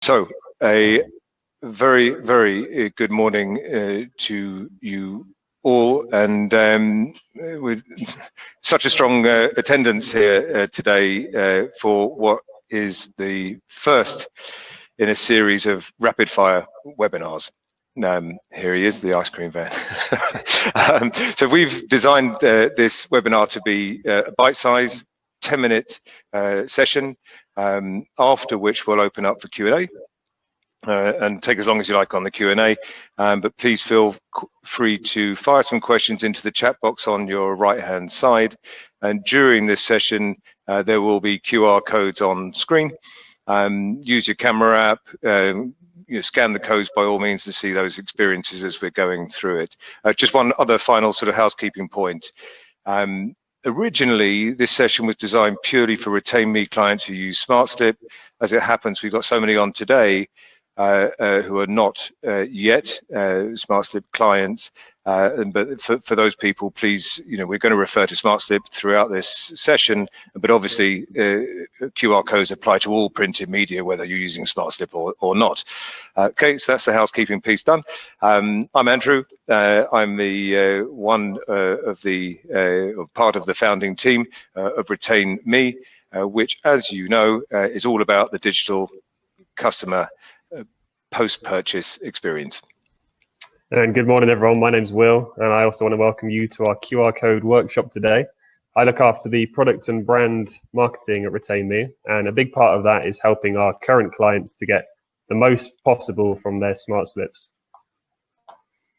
So, a very good morning to you all, and with such a strong attendance here today for what is the first in a series of rapid-fire webinars. Here he is, the ice cream van. So we've designed this webinar to be a bite-sized 10-minute session, after which we'll open up for Q&A. And take as long as you like on the Q&A, but please feel free to fire some questions into the chat box on your right-hand side. And during this session, there will be QR codes on screen. Use your camera app, scan the codes by all means to see those experiences as we're going through it. Just one other final sort of housekeeping point. Originally, this session was designed purely for RETAIN.ME clients who use SmartSlip. As it happens, we've got so many on today who are not yet SmartSlip clients, but for those people, please, we're going to refer to SmartSlip throughout this session, but obviously QR codes apply to all printed media, whether you're using SmartSlip or not. Okay, so that's the housekeeping piece done. I'm Andrew. I'm the one of the part of the founding team of RETAIN.ME, which, as you know, is all about the digital customer post-purchase experience. And good morning, everyone. My name's Will, and I also want to welcome you to our QR code workshop today. I look after the product and brand marketing at RETAIN.ME, and a big part of that is helping our current clients to get the most possible from their smart slips.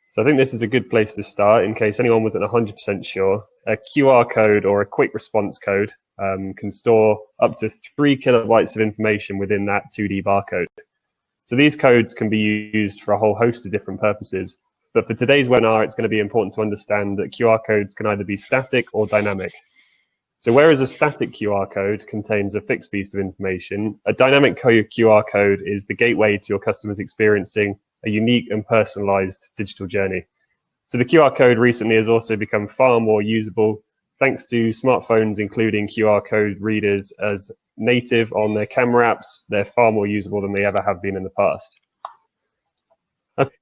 So I think this is a good place to start in case anyone wasn't 100% sure. A QR code or a quick response code can store up to 3 kilobytes of information within that 2D barcode. So these codes can be used for a whole host of different purposes. But for today's webinar, it's going to be important to understand that QR codes can either be static or dynamic. So whereas a static QR code contains a fixed piece of information, a dynamic QR code is the gateway to your customers experiencing a unique and personalized digital journey. So the QR code recently has also become far more usable thanks to smartphones including QR code readers as native on their camera apps. They're far more usable than they ever have been in the past.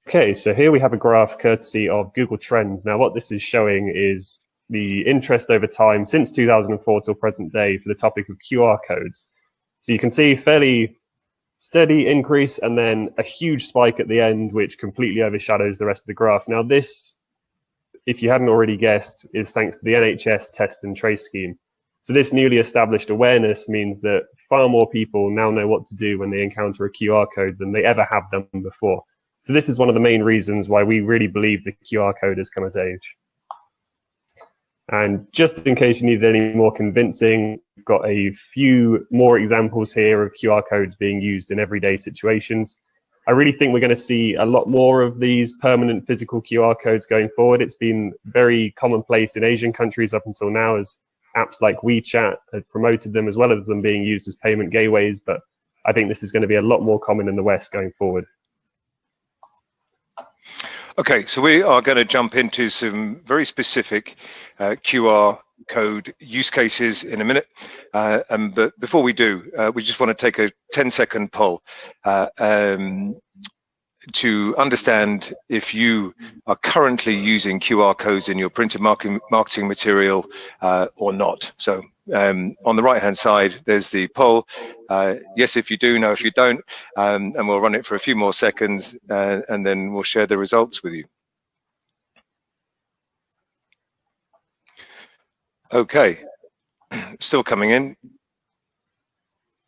Okay, so here we have a graph courtesy of Google Trends. Now what this is showing is the interest over time since 2004 till present day for the topic of QR codes. So you can see fairly steady increase and then a huge spike at the end, which completely overshadows the rest of the graph. Now this, if you hadn't already guessed, is thanks to the NHS test and trace scheme. So this newly established awareness means that far more people now know what to do when they encounter a QR code than they ever have done before. So this is one of the main reasons why we really believe the QR code has come of age. And just in case you need any more convincing, we've got a few more examples here of QR codes being used in everyday situations. I really think we're going to see a lot more of these permanent physical QR codes going forward. It's been very commonplace in Asian countries up until now, as apps like WeChat have promoted them, as well as them being used as payment gateways. But I think this is going to be a lot more common in the West going forward. Okay, so we are going to jump into some very specific QR code use cases in a minute. But before we do, we just want to take a 10-second poll to understand if you are currently using QR codes in your printed marketing material or not. So on the right-hand side, there's the poll. Yes, if you do, no, if you don't, and we'll run it for a few more seconds, and then we'll share the results with you. Okay, still coming in.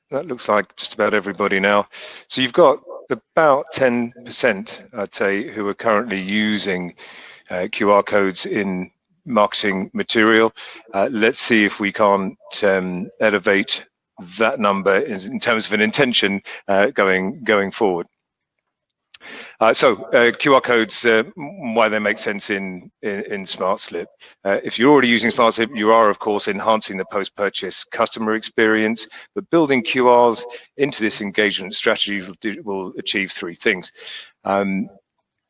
That looks like just about everybody now. So you've got about 10%, I'd say, who are currently using QR codes in marketing material. Let's see if we can't elevate that number in terms of an intention going forward. So QR codes, why they make sense in SmartSlip. If you're already using SmartSlip, you are of course enhancing the post-purchase customer experience, but building QRs into this engagement strategy will achieve 3 things.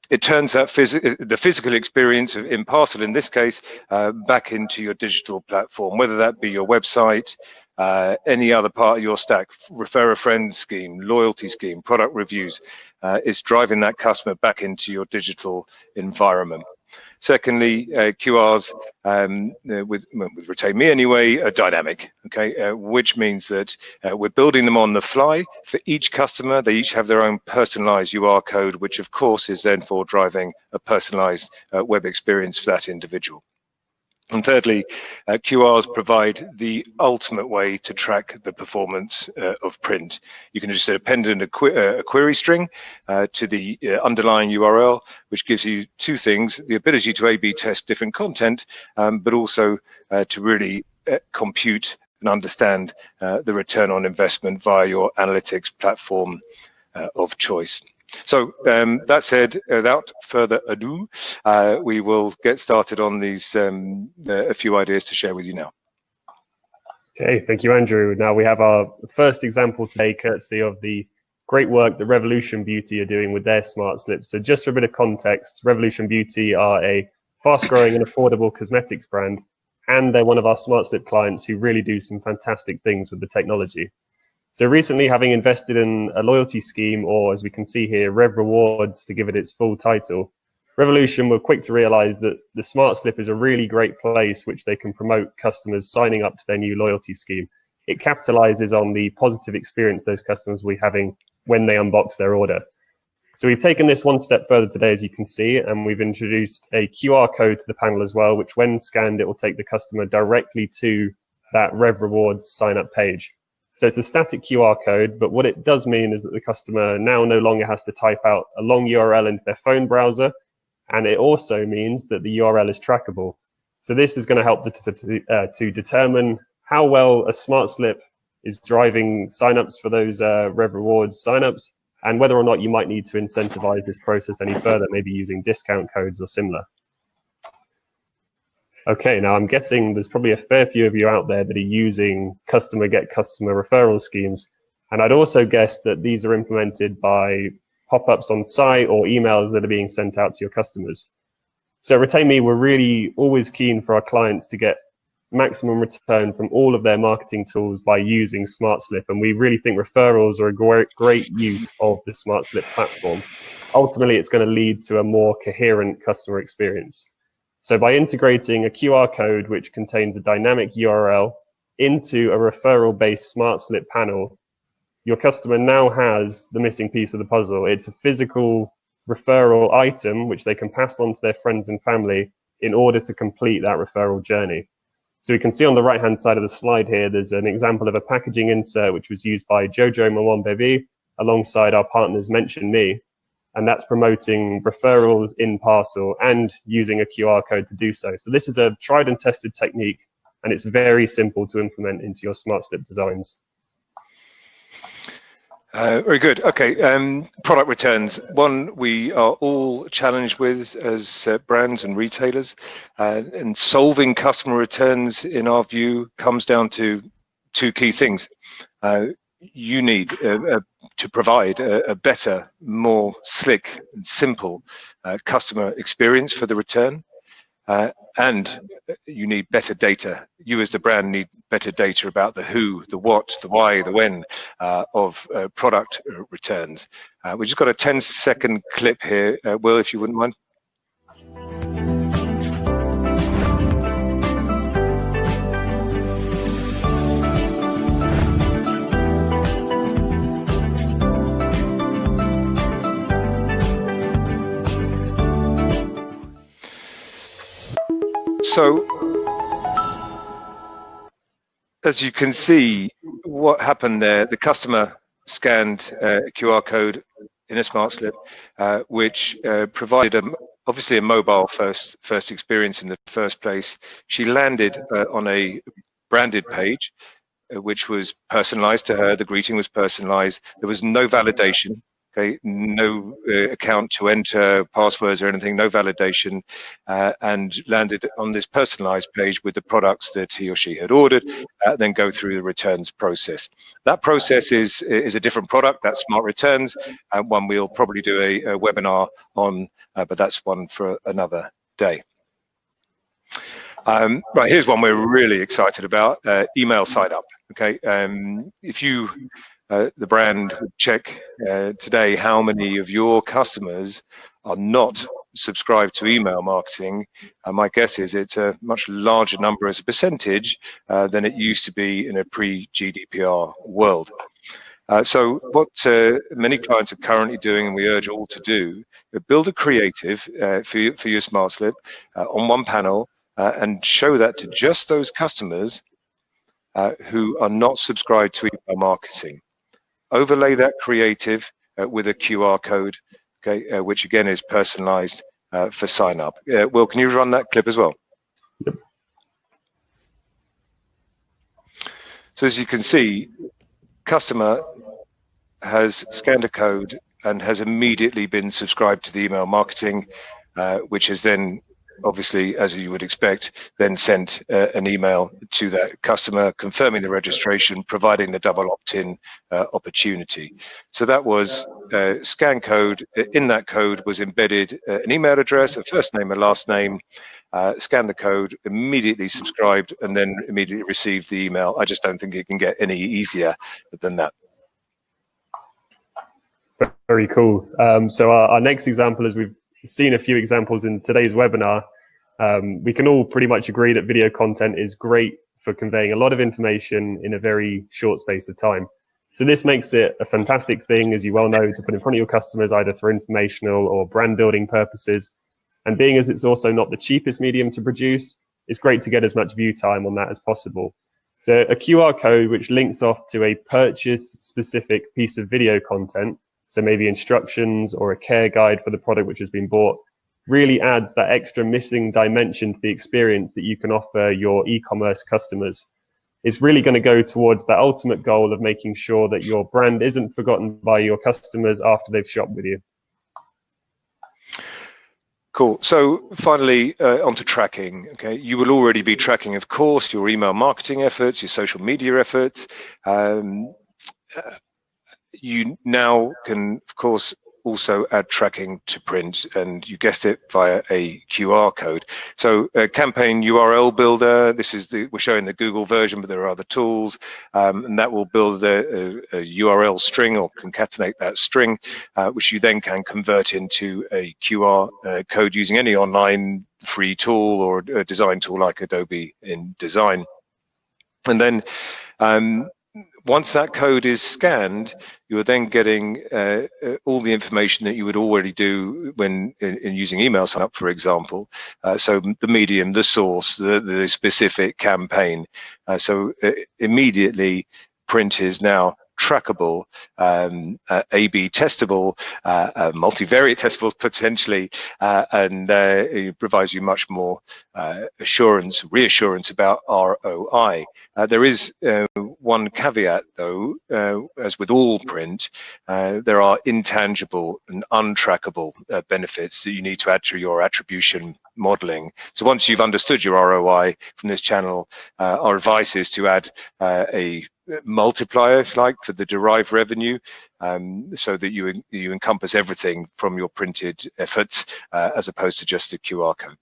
It turns that the physical experience in parcel, in this case, back into your digital platform, whether that be your website, any other part of your stack, refer a friend scheme, loyalty scheme, product reviews, is driving that customer back into your digital environment. Secondly, QRs with RETAIN.ME anyway are dynamic, okay, which means that we're building them on the fly for each customer. They each have their own personalized UR code, which of course is then for driving a personalized web experience for that individual. And thirdly, QRs provide the ultimate way to track the performance of print. You can just append a query string to the underlying URL, which gives you two things: the ability to A/B test different content, but also to really compute and understand the return on investment via your analytics platform of choice. So that said, without further ado, we will get started on these a few ideas to share with you now. Okay, thank you, Andrew. Now we have our first example today, courtesy of the great work that Revolution Beauty are doing with their smart slips. So just for a bit of context, Revolution Beauty are a fast-growing and affordable cosmetics brand, and they're one of our smart slip clients who really do some fantastic things with the technology. So recently, having invested in a loyalty scheme, or as we can see here, Rev Rewards to give it its full title, Revolution were quick to realize that the smart slip is a really great place which they can promote customers signing up to their new loyalty scheme. It capitalizes on the positive experience those customers will be having when they unbox their order. So we've taken this one step further today, as you can see, and we've introduced a QR code to the panel as well, which when scanned, it will take the customer directly to that Rev Rewards sign up page. So it's a static QR code, but what it does mean is that the customer now no longer has to type out a long URL into their phone browser, and it also means that the URL is trackable. So this is going to help to determine how well a smart slip is driving signups for those Rev Rewards signups, and whether or not you might need to incentivize this process any further, maybe using discount codes or similar. Okay, now I'm guessing there's probably a fair few of you out there that are using customer get customer referral schemes. And I'd also guess that these are implemented by pop-ups on site or emails that are being sent out to your customers. So RETAIN.ME, we're really always keen for our clients to get maximum return from all of their marketing tools by using Smart Slip. And we really think referrals are a great use of the Smart Slip platform. Ultimately, it's going to lead to a more coherent customer experience. So by integrating a QR code which contains a dynamic URL into a referral-based Smart Slip panel, your customer now has the missing piece of the puzzle. It's a physical referral item which they can pass on to their friends and family in order to complete that referral journey. So we can see on the right-hand side of the slide here, there's an example of a packaging insert which was used by Jojo Maman Bébé alongside our partners Mention.Me. And that's promoting referrals in parcel and using a QR code to do so. So this is a tried and tested technique, and it's very simple to implement into your smart slip designs. Very good. Okay, product returns. One we are all challenged with as brands and retailers, and solving customer returns, in our view, comes down to two key things. You need to provide a better, more slick and simple customer experience for the return, and you need better data. You as the brand need better data about the who, the what, the why, the when of product returns. We just got a 10-second clip here, Will, if you wouldn't mind. So, as you can see, what happened there, the customer scanned a QR code in a smart slip, which provided obviously a mobile first experience in the first place. She landed on a branded page, which was personalized to her. The greeting was personalized. There was no validation. Okay, no account to enter passwords or anything, no validation, and landed on this personalized page with the products that he or she had ordered, then go through the returns process. That process is a different product, that's Smart Returns, one we'll probably do a webinar on, but that's one for another day. Right, here's one we're really excited about, email sign up. Okay, if you, the brand, would check today how many of your customers are not subscribed to email marketing, my guess is it's a much larger number as a percentage than it used to be in a pre-GDPR world. So what many clients are currently doing, and we urge all to do, build a creative for your smart slip on one panel and show that to just those customers who are not subscribed to email marketing. Overlay that creative with a QR code, okay, which again is personalized for sign up. Will, can you run that clip as well? Yep. So as you can see, customer has scanned a code and has immediately been subscribed to the email marketing, which has then, obviously, as you would expect, then sent an email to that customer confirming the registration, providing the double opt-in opportunity. So that was scan code. In that code was embedded an email address, a first name, a last name, scan the code, immediately subscribed, and then immediately received the email. I just don't think it can get any easier than that. Very cool. So our next example, as we've seen a few examples in today's webinar, we can all pretty much agree that video content is great for conveying a lot of information in a very short space of time. So this makes it a fantastic thing, as you well know, to put in front of your customers, either for informational or brand building purposes. And being as it's also not the cheapest medium to produce, it's great to get as much view time on that as possible. So a QR code which links off to a purchase specific piece of video content, so maybe instructions or a care guide for the product which has been bought, really adds that extra missing dimension to the experience that you can offer your e-commerce customers. It's really going to go towards that ultimate goal of making sure that your brand isn't forgotten by your customers after they've shopped with you. Cool. So finally, onto tracking. Okay, you will already be tracking, of course, your email marketing efforts, your social media efforts. You now can, of course, also add tracking to print, and you guessed it, via a QR code. So campaign URL builder, this is we're showing the Google version, but there are other tools, and that will build a URL string or concatenate that string, which you then can convert into a QR code using any online free tool or a design tool like Adobe InDesign. And then once that code is scanned, you are then getting all the information that you would already do when in using email sign up, for example. So the medium, the source, the specific campaign. So immediately print is now trackable, A/B testable, multivariate testable potentially, and it provides you much more reassurance about ROI. There is one caveat though, as with all print, there are intangible and untrackable benefits that you need to add to your attribution modeling. So once you've understood your ROI from this channel, our advice is to add a multiplier, if you like, for the derived revenue, so that you encompass everything from your printed efforts as opposed to just a QR code.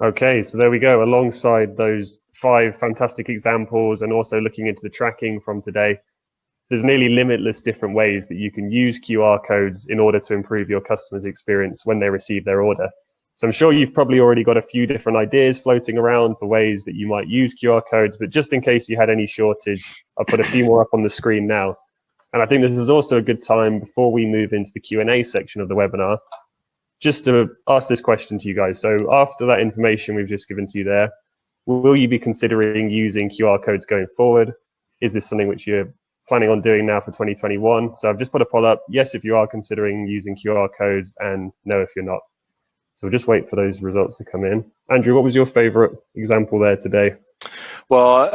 Okay, so there we go. Alongside those 5 fantastic examples and also looking into the tracking from today, there's nearly limitless different ways that you can use QR codes in order to improve your customers' experience when they receive their order. So I'm sure you've probably already got a few different ideas floating around for ways that you might use QR codes, but just in case you had any shortage, I'll put a few more up on the screen now. And I think this is also a good time, before we move into the Q&A section of the webinar, just to ask this question to you guys. So after that information we've just given to you there, will you be considering using QR codes going forward? Is this something which you're planning on doing now for 2021? So I've just put a poll up, yes if you are considering using QR codes, and no if you're not. So we'll just wait for those results to come in. Andrew, what was your favorite example there today? Well,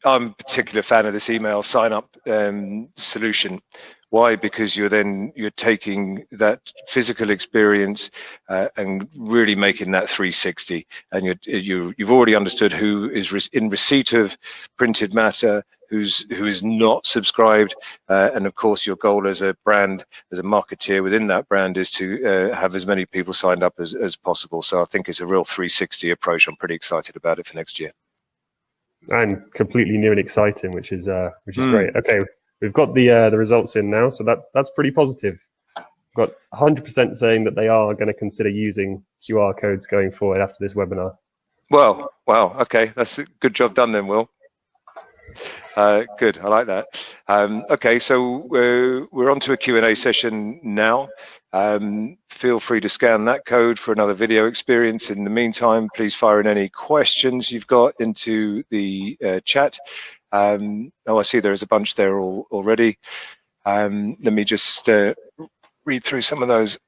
I'm a particular fan of this email sign up solution. Why? Because you're taking that physical experience and really making that 360, and you've already understood who is in receipt of printed matter, who is not subscribed, and of course your goal as a brand, as a marketeer within that brand, is to have as many people signed up as possible. So I think it's a real 360 approach. I'm pretty excited about it for next year. And completely new and exciting, which is great. Okay, we've got the results in now, so that's pretty positive. We've got 100% saying that they are going to consider using QR codes going forward after this webinar. Well, wow, okay, that's a good job done then, Will. Good, I like that. Okay, so we're on to a Q&A session now. Feel free to scan that code for another video experience. In the meantime, please fire in any questions you've got into the chat. Oh, I see there is a bunch there already. Let me just read through some of those.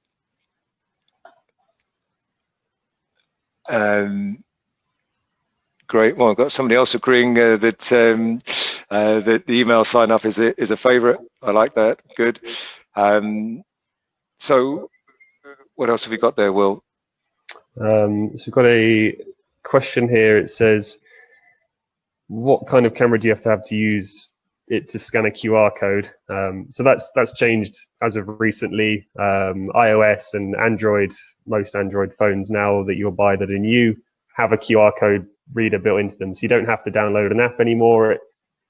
Great. Well, I've got somebody else agreeing that that the email sign up is a favorite. I like that. Good. So, what else have we got there, Will? So we've got a question here. It says, "What kind of camera do you have to use it to scan a QR code?" So that's changed as of recently. iOS and Android, most Android phones now that you'll buy that are new have a QR code reader built into them, so you don't have to download an app anymore. It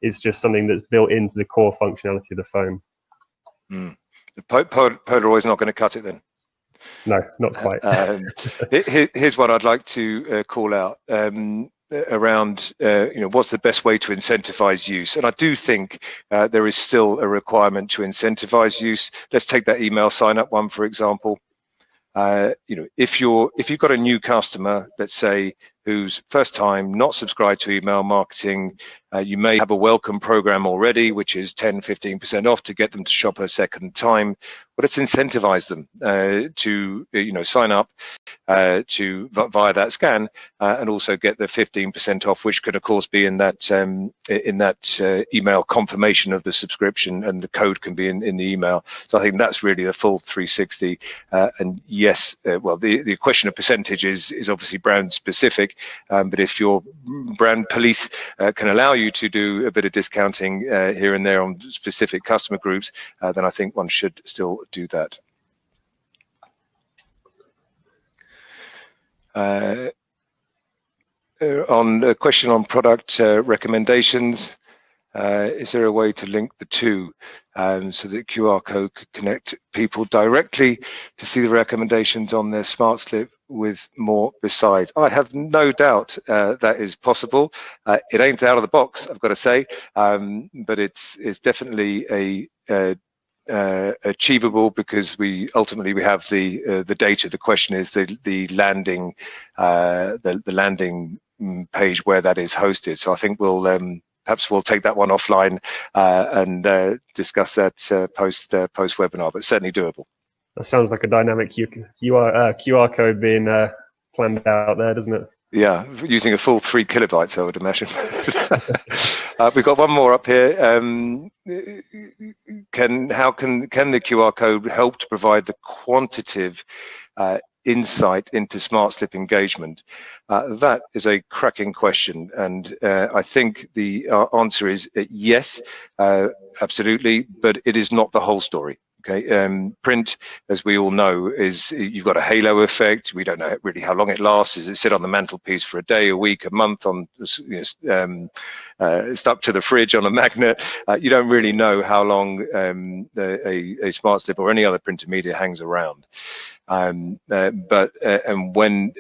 is just something that's built into the core functionality of the phone. The Polaroid's not going to cut it then? No, not quite. Here's what I'd like to call out around what's the best way to incentivize use, and I do think there is still a requirement to incentivize use. Let's take that email sign up one for example. If you've got a new customer, let's say, who's first time not subscribed to email marketing, you may have a welcome program already, which is 10-15% off to get them to shop a second time. But let's incentivize them to sign up via that scan and also get the 15% off, which could of course be in that email confirmation of the subscription, and the code can be in the email. So I think that's really the full 360. And yes, well, the question of percentage is obviously brand specific, but if your brand police can allow you to do a bit of discounting here and there on specific customer groups, then I think one should still do that. On a question on product recommendations, is there a way to link the two so that QR code could connect people directly to see the recommendations on their smart slip with more besides? I have no doubt that is possible. It ain't out of the box, I've got to say, but it's definitely achievable, because we ultimately have the data. The question is the landing page where that is hosted. So I think perhaps we'll take that one offline and discuss that post webinar, but certainly doable. That sounds like a dynamic QR code being planned out there, doesn't it? Yeah, using a full 3 kilobytes, I would imagine. We've got one more up here. How can the QR code help to provide the quantitative insight into smart slip engagement? That is a cracking question, and I think the answer is yes, absolutely, but it is not the whole story. Okay, print, as we all know, is you've got a halo effect. We don't know really how long it lasts. Does it sit on the mantelpiece for a day, a week, a month, on stuck to the fridge on a magnet? You don't really know how long a smart slip or any other printed media hangs around. And when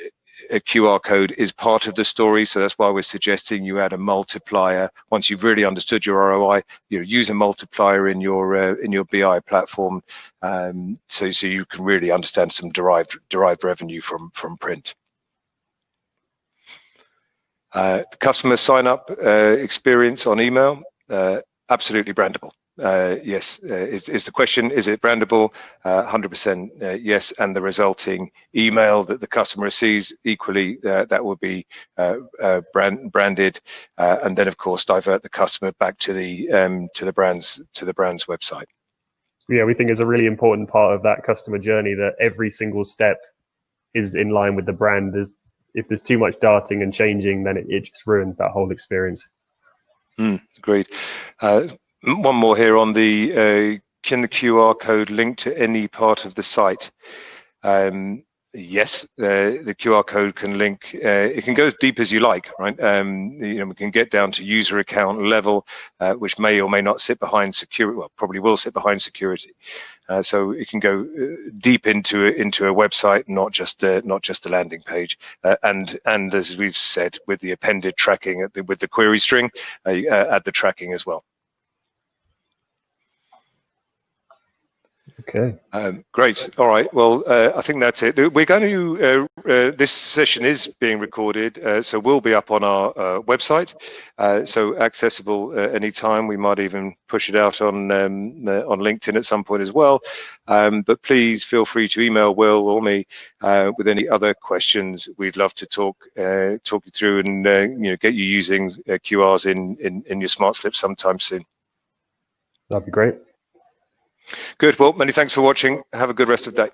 a QR code is part of the story, so that's why we're suggesting you add a multiplier. Once you've really understood your ROI, use a multiplier in your BI platform, so you can really understand some derived revenue from print. The customer sign up experience on email, absolutely brandable. Yes, is the question, is it brandable? 100% yes, and the resulting email that the customer receives, equally that will be branded, and then of course divert the customer back to the brand's website. Yeah, we think it's a really important part of that customer journey that every single step is in line with the brand. If there's too much darting and changing, then it just ruins that whole experience. Agreed. One more here on the can the QR code link to any part of the site? yes, the QR code can link. It can go as deep as you like, right? We can get down to user account level, which may or may not sit behind security. Well, probably will sit behind security. So it can go deep into a website, not just a landing page. And as we've said, with the appended tracking with the query string, add the tracking as well. Okay. Great. All right. Well, I think that's it. We're going to, this session is being recorded, so we'll be up on our website, so accessible anytime. We might even push it out on LinkedIn at some point as well. But please feel free to email Will or me with any other questions. We'd love to talk you through and get you using QRs in your smart slips sometime soon. That'd be great. Good. Well, many thanks for watching. Have a good rest of the day.